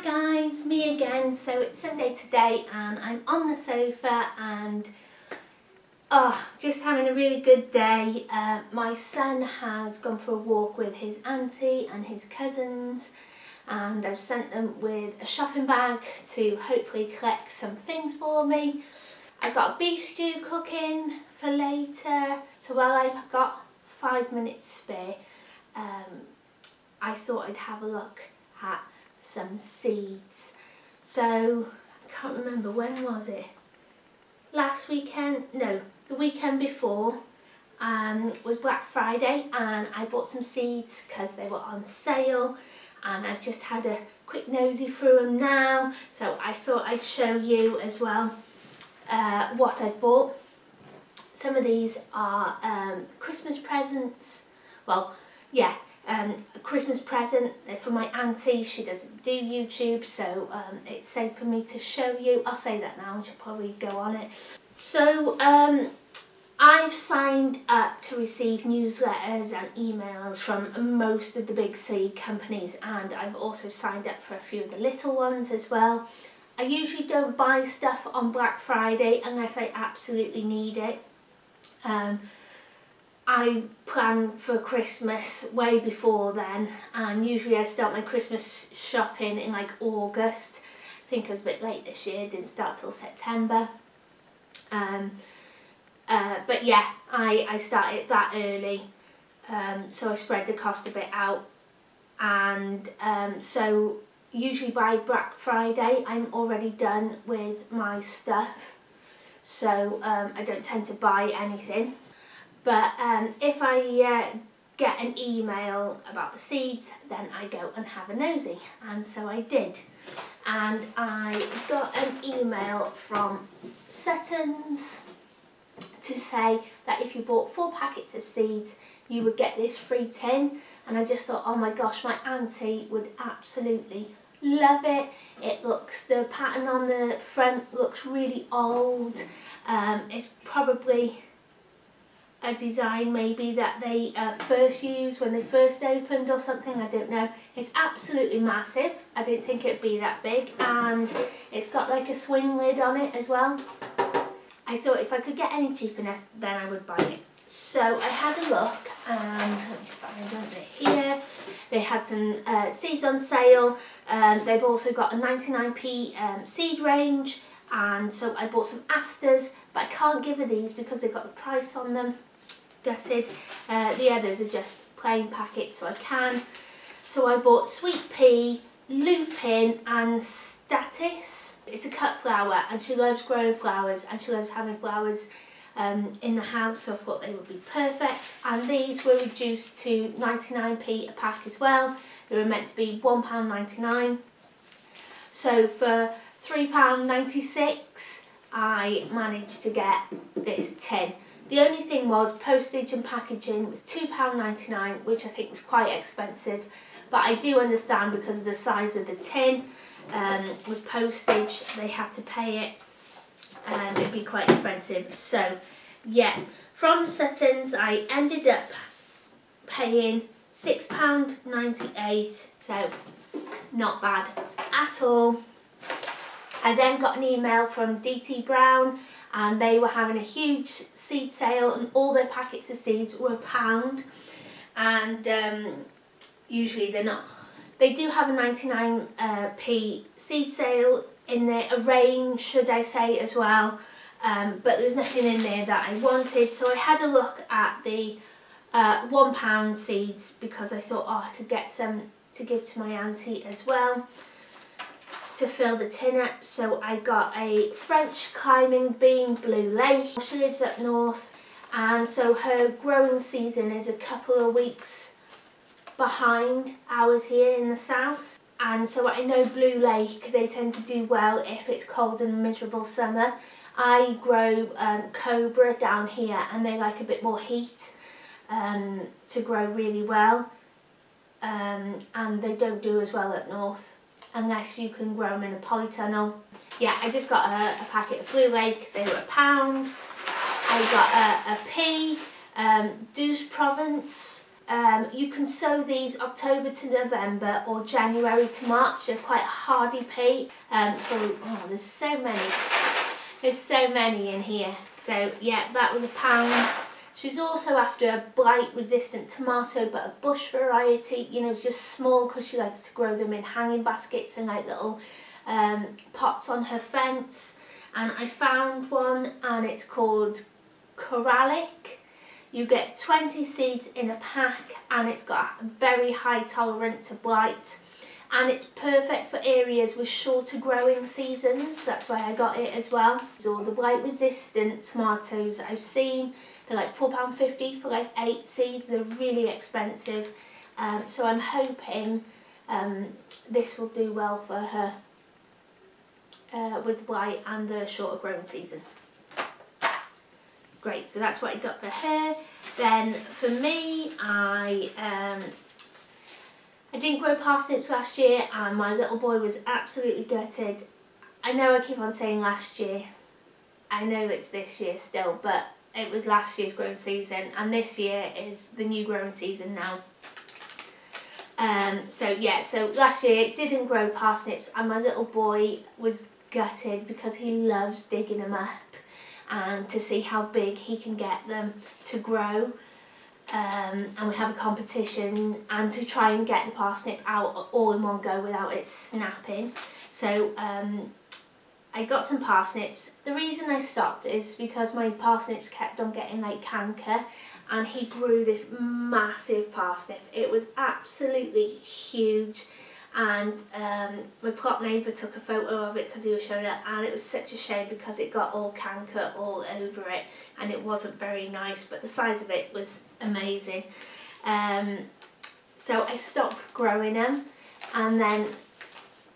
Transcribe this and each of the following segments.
guys, me again. So it's Sunday today and I'm on the sofa and just having a really good day. My son has gone for a walk with his auntie and his cousins, and I've sent them with a shopping bag to hopefully collect some things for me. I've got a beef stew cooking for later, so while I've got 5 minutes spare, I thought I'd have a look at some seeds. So I can't remember, when was it? Last weekend? No, the weekend before was Black Friday, and I bought some seeds because they were on sale, and I've just had a quick nosy through them now, so I thought I'd show you as well what I bought. Some of these are Christmas presents. Well, yeah, a Christmas present for my auntie. She doesn't do YouTube, so it's safe for me to show you. I'll say that now and she'll probably go on it. So I've signed up to receive newsletters and emails from most of the big seed companies, and I've also signed up for a few of the little ones as well. I usually don't buy stuff on Black Friday unless I absolutely need it. I plan for Christmas way before then, and usually I start my Christmas shopping in like August. I think I was a bit late this year, didn't start till September. But yeah, I started that early, so I spread the cost a bit out, and so usually by Black Friday I'm already done with my stuff, so I don't tend to buy anything. But if I get an email about the seeds, then I go and have a nosy, and so I did. And I got an email from Sutton's to say that if you bought 4 packets of seeds, you would get this free tin. And I just thought, oh my gosh, my auntie would absolutely love it. It looks, the pattern on the front looks really old. It's probably a design maybe that they first used when they first opened or something, I don't know. It's absolutely massive. I didn't think it'd be that big, and it's got like a swing lid on it as well. I thought if I could get any cheap enough, then I would buy it. So I had a look, and find it here. They had some seeds on sale. They've also got a 99p seed range, and so I bought some asters, but I can't give her these because they've got the price on them. Gutted. The others are just plain packets, so I can. So I bought sweet pea, lupin and statice. It's a cut flower, and she loves growing flowers, and she loves having flowers in the house, so I thought they would be perfect. And these were reduced to 99p a pack as well. They were meant to be £1.99. So for £3.96 I managed to get this tin. The only thing was postage and packaging was £2.99, which I think was quite expensive, but I do understand because of the size of the tin. With postage they had to pay it, it'd be quite expensive. So yeah, from Sutton's I ended up paying £6.98, so not bad at all. I then got an email from DT Brown, and they were having a huge seed sale, and all their packets of seeds were £1. And usually they're not. They do have a 99p seed sale in there, a range should I say as well, but there was nothing in there that I wanted, so I had a look at the £1 seeds because I thought, oh, I could get some to give to my auntie as well to fill the tin up. So I got a French climbing bean blue lake. She lives up north, and so her growing season is a couple of weeks behind ours here in the south. And so I know Blue Lake, they tend to do well if it's cold and miserable summer. I grow Cobra down here, and they like a bit more heat to grow really well, and they don't do as well up north unless you can grow them in a polytunnel. Yeah, I just got a packet of Blue Lake. They were £1. I got a pea, Douce Provence, You can sow these October to November or January to March. They're quite a hardy pea. There's so many. There's so many in here. So yeah, that was £1. She's also after a blight-resistant tomato, but a bush variety, you know, just small, because she likes to grow them in hanging baskets and like little pots on her fence. And I found one, and it's called Coralic. You get 20 seeds in a pack, and it's got a very high tolerance to blight, and it's perfect for areas with shorter growing seasons. That's why I got it as well. So the blight resistant tomatoes I've seen, they're like £4.50 for like 8 seeds. They're really expensive, so I'm hoping this will do well for her with the blight and the shorter growing season. Great, so that's what I got for her. Then for me, I didn't grow parsnips last year, and my little boy was absolutely gutted. I know I keep on saying last year. I know it's this year still, but it was last year's growing season, and this year is the new growing season now. So last year it didn't grow parsnips, and my little boy was gutted because he loves digging them up and to see how big he can get them to grow. And we have a competition, and to try and get the parsnip out all in one go without it snapping. So I got some parsnips. The reason I stopped is because my parsnips kept on getting like canker, and he grew this massive parsnip. It was absolutely huge, and my plot neighbour took a photo of it because he was showing it, and it was such a shame because it got all canker all over it, and it wasn't very nice, but the size of it was amazing. So I stopped growing them, and then,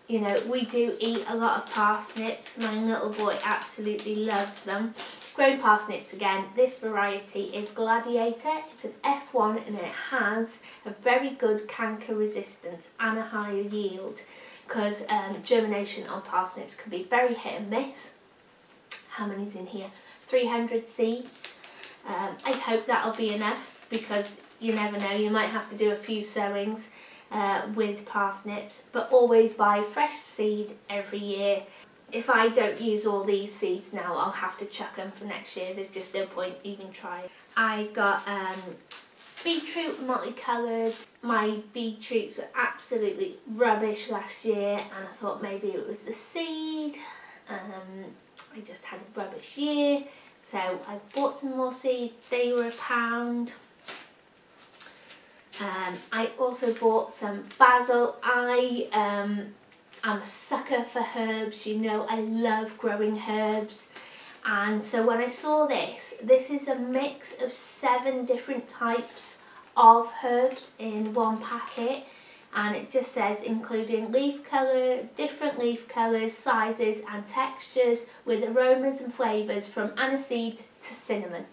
you know, we do eat a lot of parsnips. My little boy absolutely loves them. Grown parsnips again, this variety is Gladiator. It's an F1, and it has a very good canker resistance and a higher yield, because germination on parsnips can be very hit and miss. How many's in here? 300 seeds. I hope that'll be enough, because you never know, you might have to do a few sowings with parsnips, but always buy fresh seed every year. If I don't use all these seeds now, I'll have to chuck them for next year. There's just no point even trying. I got beetroot multicoloured. My beetroots were absolutely rubbish last year, and I thought maybe it was the seed. I just had a rubbish year, so I bought some more seed. They were £1. I also bought some basil. I'm a sucker for herbs, you know, I love growing herbs. And so when I saw this is a mix of 7 different types of herbs in one packet, and it just says including leaf colour, different leaf colours, sizes and textures, with aromas and flavours from aniseed to cinnamon.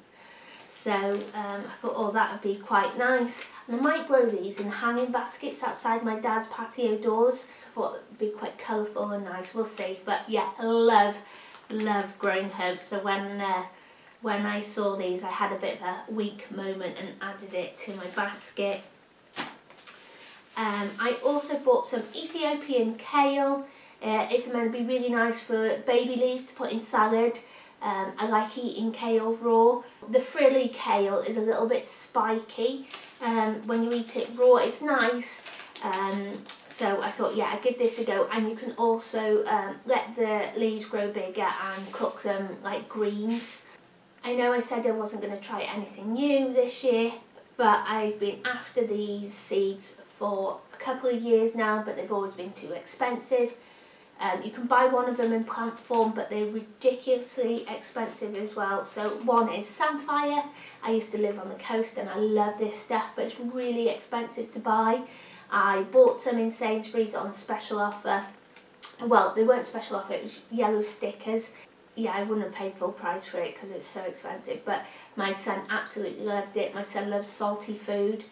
So I thought, oh, that would be quite nice. And I might grow these in hanging baskets outside my dad's patio doors. I thought it would be quite colourful and nice, we'll see. But yeah, I love growing herbs. So when I saw these, I had a bit of a weak moment and added it to my basket. I also bought some Ethiopian Kale. It's meant to be really nice for baby leaves to put in salad. I like eating kale raw. The frilly kale is a little bit spiky. When you eat it raw, it's nice. So I thought, yeah, I'd give this a go. And you can also let the leaves grow bigger and cook them like greens. I know I said I wasn't going to try anything new this year, but I've been after these seeds for a couple of years now, but they've always been too expensive. You can buy one of them in plant form, but they're ridiculously expensive as well. So one is Samphire. I used to live on the coast and I love this stuff, but it's really expensive to buy. I bought some in Sainsbury's on special offer. Well, they weren't special offer, it was yellow stickers. Yeah, I wouldn't have paid full price for it because it was so expensive, but my son absolutely loved it. My son loves salty food.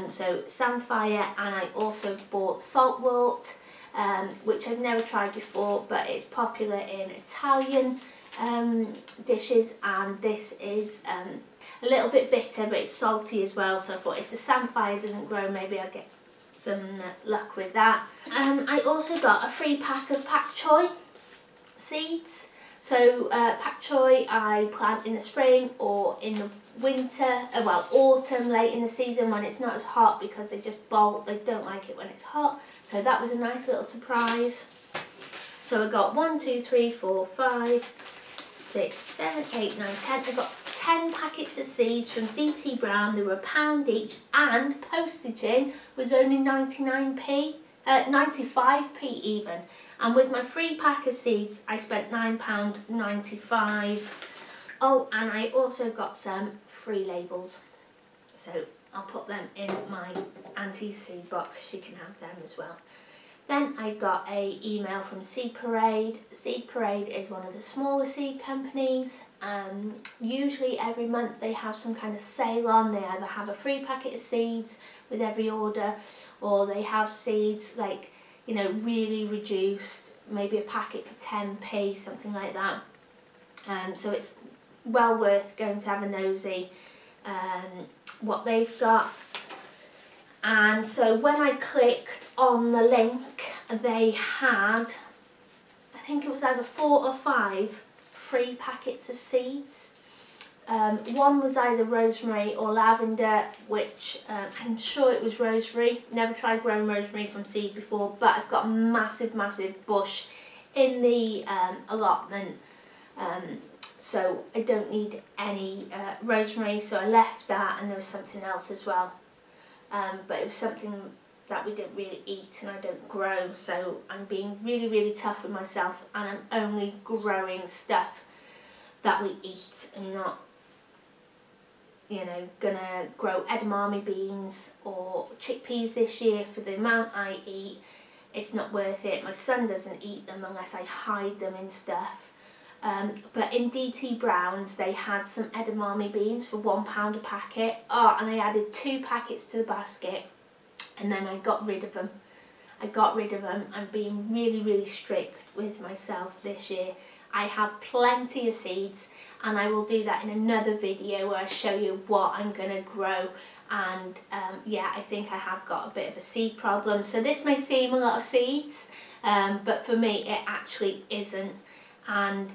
So Samphire, and I also bought saltwort, which I've never tried before, but it's popular in Italian dishes, and this is a little bit bitter, but it's salty as well. So I thought if the samphire doesn't grow, maybe I'll get some luck with that. I also got a free pack of pak choi seeds. So pak choi I plant in the spring or in the winter, well autumn, late in the season when it's not as hot, because they just bolt, they don't like it when it's hot. So that was a nice little surprise. So I got 1, 2, 3, 4, 5, 6, 7, 8, 9, 10. I got 10 packets of seeds from DT Brown. They were £1 each, and postage in was only 99p, 95p even. And with my free pack of seeds, I spent £9.95. Oh, and I also got some free labels. So I'll put them in my auntie's seed box. She can have them as well. Then I got an email from Seed Parade. Seed Parade is one of the smaller seed companies. Usually every month they have some kind of sale on. They either have a free packet of seeds with every order, or they have seeds like, you know, really reduced, maybe a packet for 10p, something like that. So it's well worth going to have a nosy what they've got. And so when I clicked on the link, they had, I think it was either 4 or 5 free packets of seeds. One was either rosemary or lavender, which I'm sure it was rosemary. Never tried growing rosemary from seed before, but I've got a massive bush in the allotment, so I don't need any rosemary, so I left that, and there was something else as well. But it was something that we don't really eat and I don't grow, so I'm being really tough with myself, and I'm only growing stuff that we eat. I'm not, you know, gonna grow edamame beans or chickpeas this year for the amount I eat. It's not worth it. My son doesn't eat them unless I hide them in stuff. But in DT Brown's they had some edamame beans for £1 a packet. Oh, and I added 2 packets to the basket, and then I got rid of them. I'm being really strict with myself this year. I have plenty of seeds, and I will do that in another video where I show you what I'm going to grow. And yeah, I think I have got a bit of a seed problem. So this may seem a lot of seeds, but for me it actually isn't. And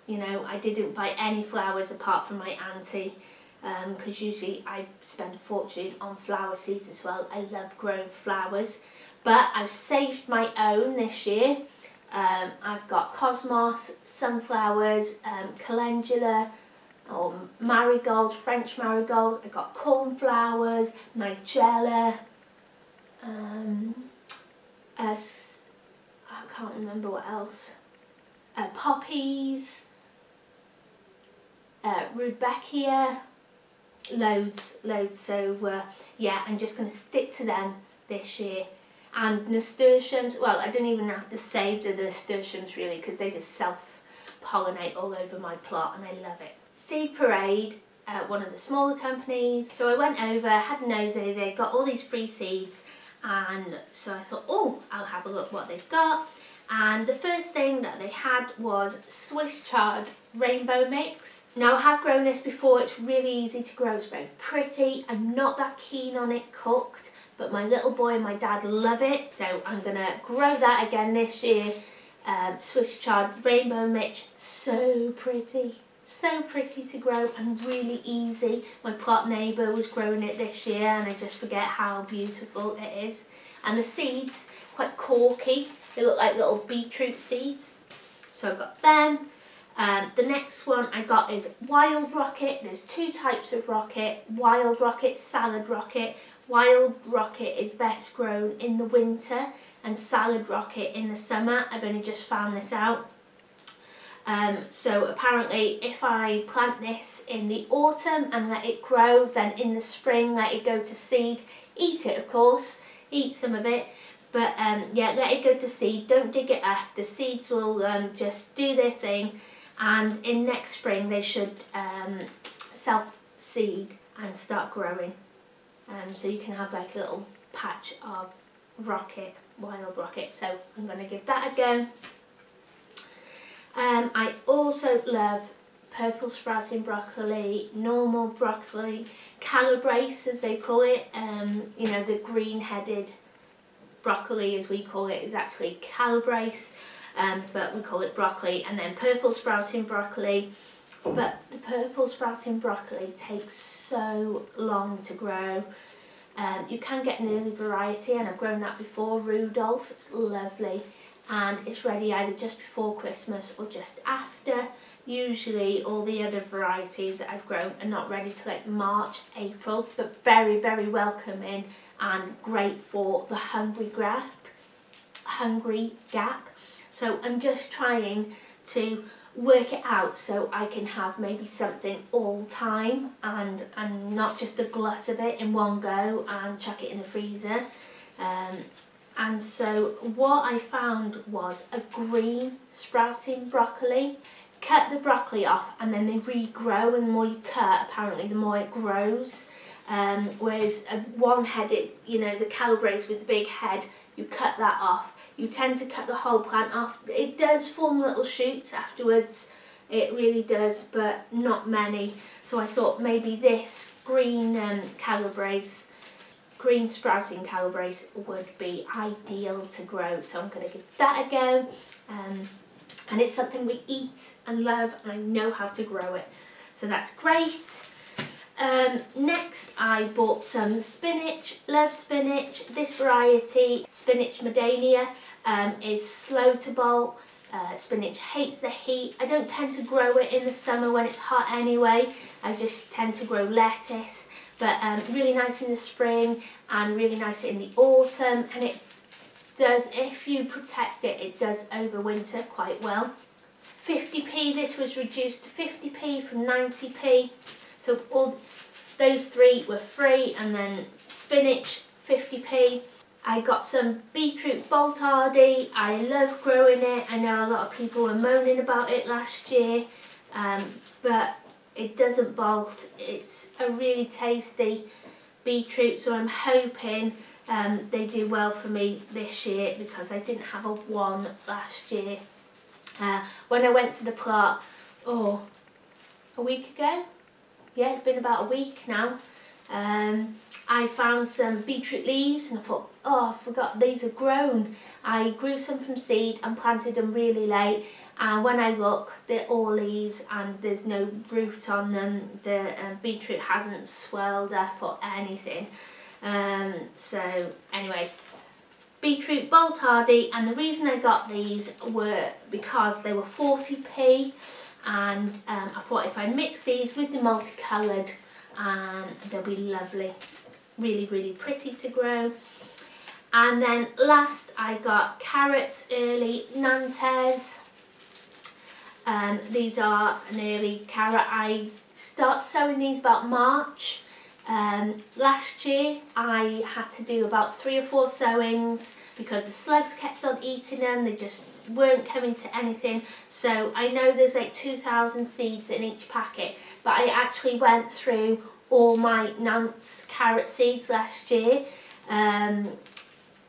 you know, I didn't buy any flowers apart from my auntie, because usually I spend a fortune on flower seeds as well. I love growing flowers, but I've saved my own this year. I've got cosmos, sunflowers, calendula, or marigolds, French marigolds. I've got cornflowers, nigella, I can't remember what else. Poppies, rudbeckia, loads. So yeah, I'm just going to stick to them this year. And nasturtiums, well, I don't even have to save the nasturtiums really, because they just self-pollinate all over my plot, and I love it. Seed Parade, one of the smaller companies. So I went over, had a nosy, they got all these free seeds, and so I thought, oh, I'll have a look what they've got. And the first thing that they had was Swiss Chard Rainbow Mix. Now I have grown this before, it's really easy to grow, it's very pretty. I'm not that keen on it cooked, but my little boy and my dad love it, so I'm going to grow that again this year. Swiss Chard Rainbow Mix, so pretty to grow and really easy. My plot neighbour was growing it this year, and I just forget how beautiful it is. And the seeds, quite corky, they look like little beetroot seeds, so I've got them. The next one I got is Wild Rocket. There's 2 types of rocket, Wild Rocket, Salad Rocket. Wild Rocket is best grown in the winter, and Salad Rocket in the summer. I've only just found this out. So apparently if I plant this in the autumn and let it grow, then in the spring let it go to seed. Eat it, of course, eat some of it, but yeah, let it go to seed, don't dig it up. The seeds will just do their thing, and in next spring they should self-seed and start growing. So you can have like a little patch of rocket, Wild Rocket, so I'm going to give that a go. I also love purple sprouting broccoli, normal broccoli, calabrese as they call it, you know, the green-headed broccoli as we call it is actually calabrese, but we call it broccoli, and then purple sprouting broccoli. But the purple sprouting broccoli takes so long to grow. You can get an early variety, and I've grown that before, Rudolph. It's lovely, and it's ready either just before Christmas or just after. Usually all the other varieties that I've grown are not ready till like March, April, but very, very welcoming and great for the hungry gap. So I'm just trying to work it out so I can have maybe something all time and not just a glut of it in one go and chuck it in the freezer. And so what I found was a green sprouting broccoli. Cut the broccoli off and then they regrow, and the more you cut, apparently the more it grows. Whereas a one-headed, you know, the calabrese with the big head, you cut that off. You tend to cut the whole plant off. It does form little shoots afterwards, it really does, but not many. So I thought maybe this green calabrese, green sprouting calabrese would be ideal to grow. So I'm going to give that a go. And it's something we eat and love, and I know how to grow it. So that's great. Next I bought some spinach. Love spinach. This variety, Spinach Medania, is slow to bolt. Spinach hates the heat. I don't tend to grow it in the summer when it's hot anyway. I just tend to grow lettuce, but really nice in the spring and really nice in the autumn, and it does, if you protect it, it does overwinter quite well. 50p, this was reduced to 50p from 90p. So all those three were free, and then spinach 50p. I got some beetroot boltardi. I love growing it. I know a lot of people were moaning about it last year, but it doesn't bolt. It's a really tasty beetroot, so I'm hoping they do well for me this year, because I didn't have a one last year. When I went to the plot, a week ago, yeah, it's been about a week now, I found some beetroot leaves, and I thought, oh, I forgot these are grown. I grew some from seed and planted them really late, and when I look, they're all leaves and there's no root on them. The beetroot hasn't swelled up or anything. So anyway, beetroot boltardi, and the reason I got these were because they were 40p, and I thought if I mix these with the multicoloured, they'll be lovely, really, really pretty to grow. And then last I got carrots, early Nantes. These are an early carrot. I start sowing these about March. Last year I had to do about 3 or 4 sowings because the slugs kept on eating them. They just weren't coming to anything. So I know there's like 2,000 seeds in each packet, but I actually went through all my Nantes carrot seeds last year,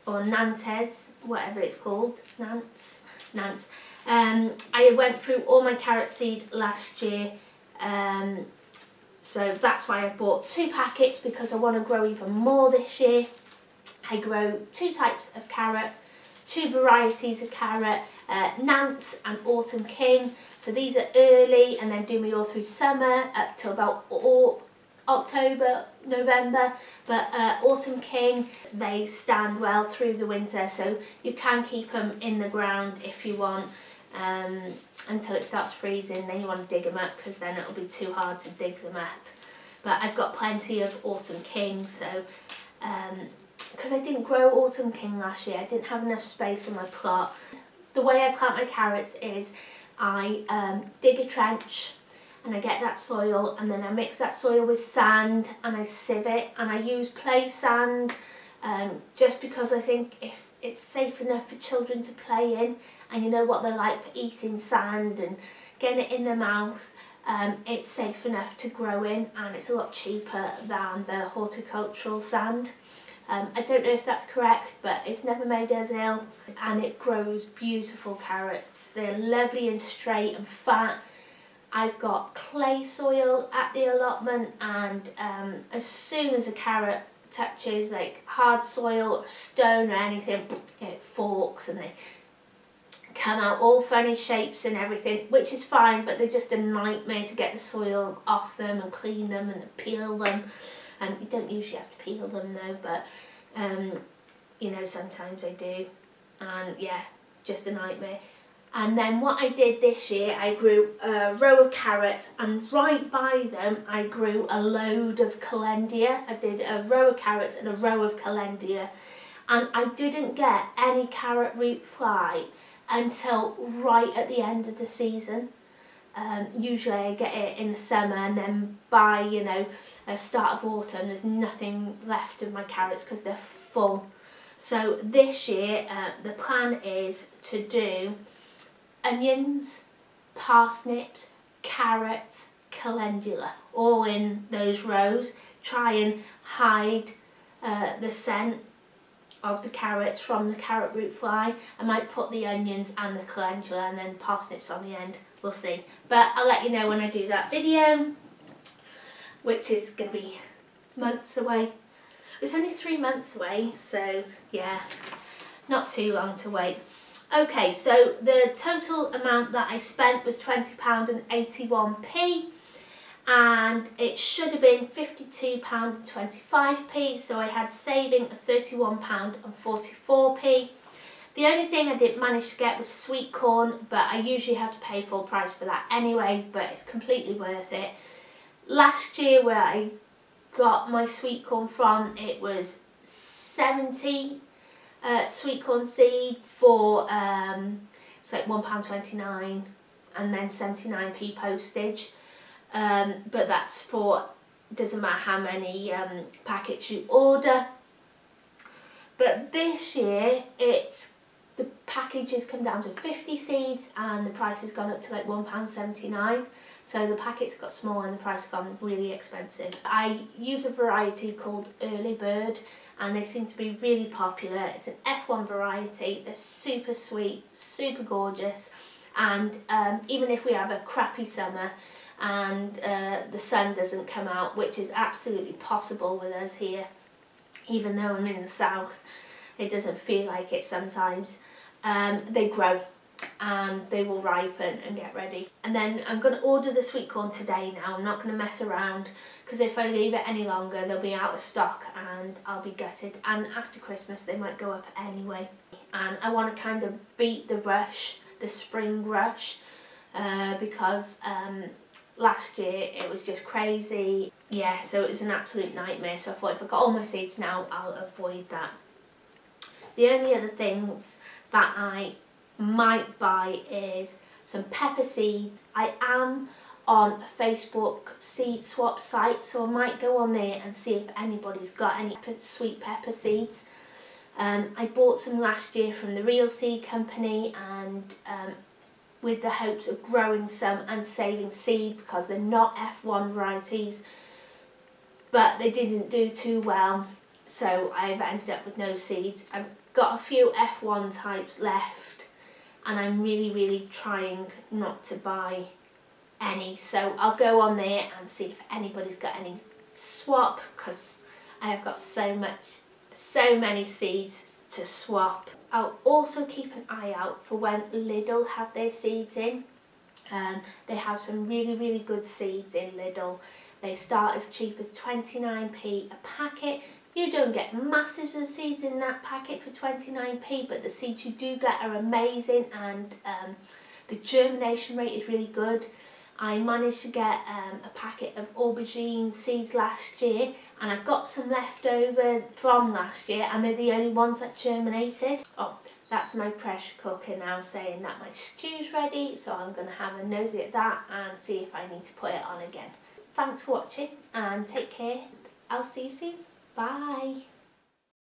or Nantes, whatever it's called, Nantes. I went through all my carrot seed last year, so that's why I bought 2 packets, because I want to grow even more this year. I grow 2 types of carrot, 2 varieties of carrot, Nantes and Autumn King. So these are early and then do me all through summer up till about October, November, but Autumn King, they stand well through the winter, so you can keep them in the ground if you want, until it starts freezing. Then you want to dig them up, because then it'll be too hard to dig them up. But I've got plenty of Autumn King, so because I didn't grow Autumn King last year, I didn't have enough space on my plot. The way I plant my carrots is I dig a trench, and I get that soil, and then I mix that soil with sand and I sieve it, and I use play sand, just because I think if it's safe enough for children to play in, and you know what they're like for eating sand and getting it in their mouth, it's safe enough to grow in, and it's a lot cheaper than the horticultural sand. I don't know if that's correct, but it's never made us ill, and it grows beautiful carrots. They're lovely and straight and fat, I've got clay soil at the allotment, and as soon as a carrot touches like hard soil or stone or anything, it forks and they come out all funny shapes and everything, which is fine, but they're just a nightmare to get the soil off them and clean them and peel them. And you don't usually have to peel them though, but you know, sometimes I do, and yeah, just a nightmare. And then what I did this year, I grew a row of carrots, and right by them I grew a load of calendula. I did a row of carrots and a row of calendula, and I didn't get any carrot root fly until right at the end of the season. Usually I get it in the summer, and then by, you know, the start of autumn there's nothing left of my carrots because they're full. So this year the plan is to do onions, parsnips, carrots, calendula, all in those rows. Try and hide the scent of the carrots from the carrot root fly. I might put the onions and the calendula and then parsnips on the end, we'll see. But I'll let you know when I do that video, which is going to be months away. It's only 3 months away, so yeah, not too long to wait. Okay, so the total amount that I spent was £20.81, and it should have been £52.25, so I had saving of £31.44. The only thing I didn't manage to get was sweet corn, but I usually have to pay full price for that anyway, but it's completely worth it. Last year where I got my sweet corn from, it was 70 sweet corn seeds for it's like £1.29 and then 79p postage, but that's for, doesn't matter how many packets you order. But this year it's, the packages come down to 50 seeds and the price has gone up to like £1.79. So the packets got smaller and the price has gone really expensive. I use a variety called Early Bird, and they seem to be really popular. It's an F1 variety. They're super sweet, super gorgeous, and even if we have a crappy summer and the sun doesn't come out, which is absolutely possible with us here, even though I'm in the south, it doesn't feel like it sometimes, they grow and they will ripen and get ready. And then I'm going to order the sweet corn today now. I'm not going to mess around, because if I leave it any longer they'll be out of stock and I'll be gutted, and after Christmas they might go up anyway. And I want to kind of beat the rush, the spring rush, because last year it was just crazy. Yeah, so it was an absolute nightmare, so I thought if I got all my seeds now I'll avoid that. The only other things that I might buy is some pepper seeds. I am on a Facebook seed swap site, so I might go on there and see if anybody's got any sweet pepper seeds. I bought some last year from the Real Seed Company, and with the hopes of growing some and saving seed, because they're not F1 varieties, but they didn't do too well, so I've ended up with no seeds. I've got a few F1 types left, and I'm really trying not to buy any, so I'll go on there and see if anybody's got any swap, because I have got so many seeds to swap. I'll also keep an eye out for when Lidl have their seeds in. They have some really good seeds in Lidl. They start as cheap as 29p a packet. You don't get masses of seeds in that packet for 29p, but the seeds you do get are amazing, and the germination rate is really good. I managed to get a packet of aubergine seeds last year, and I've got some left over from last year, and they're the only ones that germinated. Oh, that's my pressure cooker now saying that my stew's ready, so I'm going to have a nosy at that and see if I need to put it on again. Thanks for watching and take care. I'll see you soon. Bye.